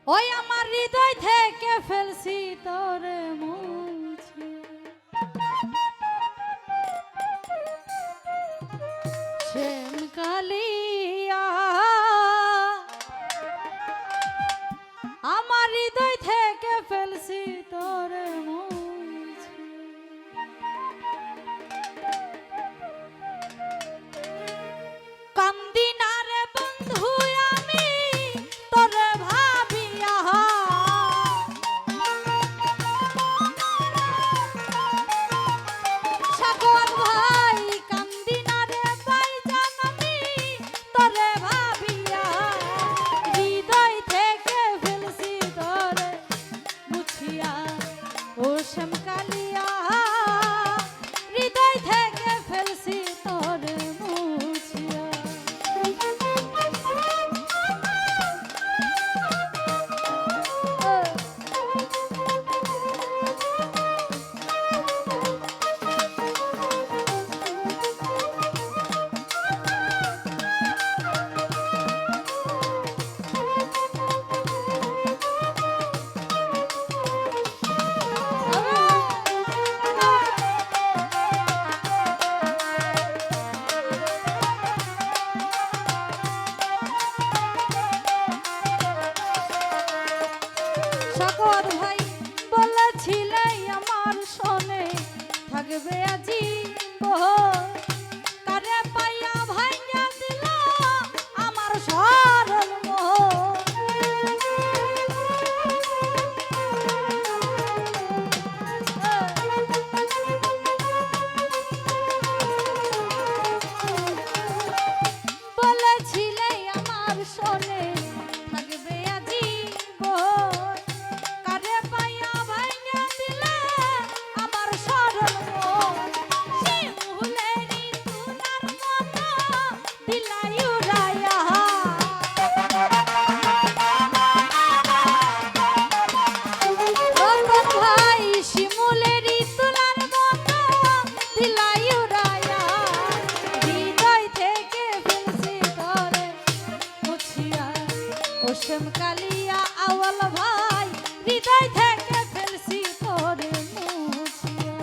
ওই আমার হৃদয় থেকে ফেলছি তোরে মুছে শ্যাম কালিয়া আমার হৃদয় থেকে ফেলছি তোরে মুছে কান্দি না রে বন্ধু আমি তোরে ভাবিয়া সাগর ভাই কান্দি না রে ভাইজান আমি তোরে ভাবিয়া হৃদয় থেকে ফেলছি তোরে মুছিয়া ও শ্যাম কালিয়া হৃদয় থেকে ফেলছি তোরে মুছিয়া সাগর ভাই বলেছিলে আমার শোনে থাকবে আজি কারে পাইয়া ভাইয়া দিল আমার সরল বলেছিলে আমার শোনে থাকবে আজি কারে পাইয়া ভাইয়া দিলে আমার সরল শিমুলেরি তুলার মতো দিলাই উড়াইয়া রতন ভাই শিমুলেরি তুলার মতো দিলাই উড়াইয়া হৃদয় থেকে ফেলছি ধরে মুছিয়া ও শ্যাম কালিয়া আওয়াল ভাই হৃদয় থেকে ফেলছি তোরে মুছিয়া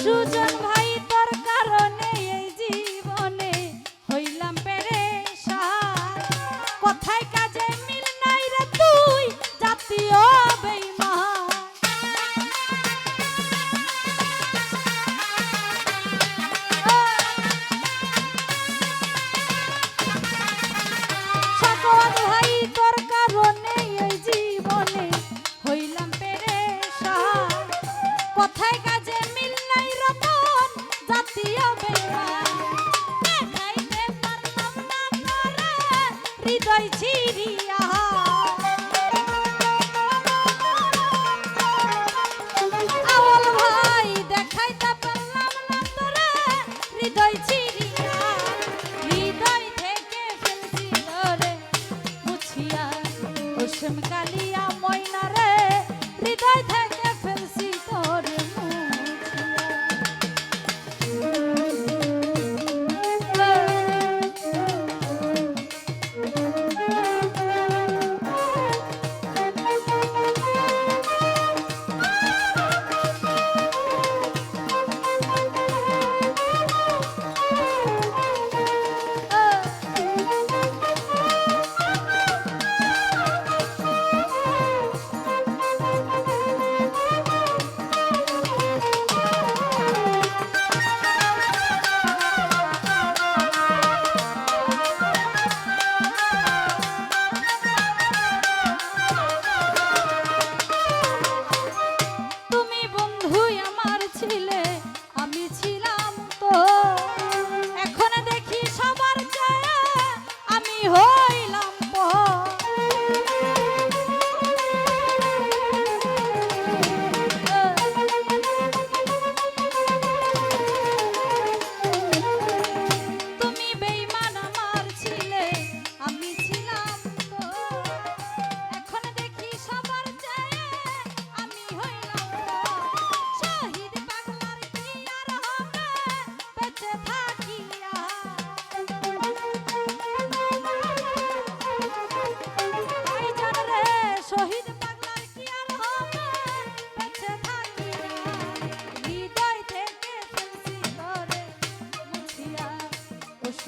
সুজন ভাই তোর কারণে এই জীবনে হইলাম পেরেশান কথায় কাজে মিল নাই রে তুই জাতীয় বেঈমান সাগর ভাই তোর কারণে এই জীবনে হইলাম পেরেশান কথায় কাজে মিল নাই রতন জাতীয় বেঈমান দেখাইতে পারলাম না তোরে হৃদয় ছিড়িয়া আওয়াল ভাই দেখাইতে পারলাম না তোরে হৃদয় ছিড়িয়া হৃদয় থেকে ফেলছি তোরে মুছিয়া ও শ্যাম কালিয়া ময়না রে হৃদয় থেকে ফেলছি তোরে মুছিয়া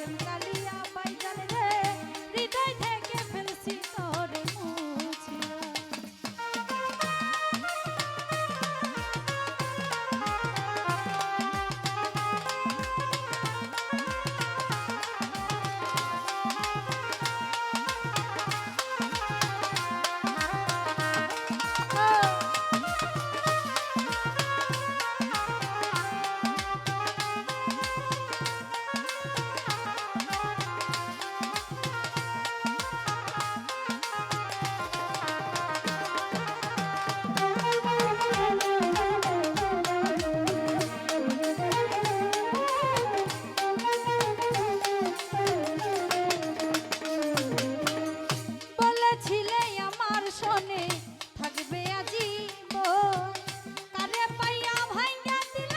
প্রেম কালিয়া বাইজান রে হৃদয় থেকে ফেলছি তোরে মুছিয়া বলেছিলে আমার শোনে থাকবে আজীবন কারে পাইয়া ভাইয়া দিল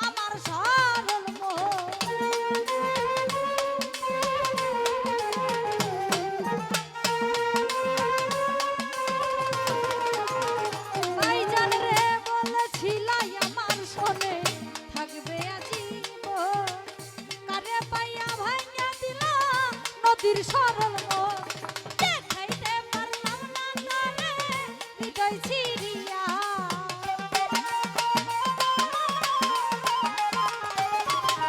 আমার সরল ভাইজান রে বলেছিলে আমার শোনে থাকবে আজীবন কারে পাইয়া ভাইয়া দিল নদীর সরল দেখাইতে পারলাম না তোরে হৃদয় চিরিয়া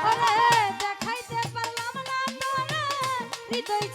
ওরে দেখাইতে পারলাম না তোরে হৃদয়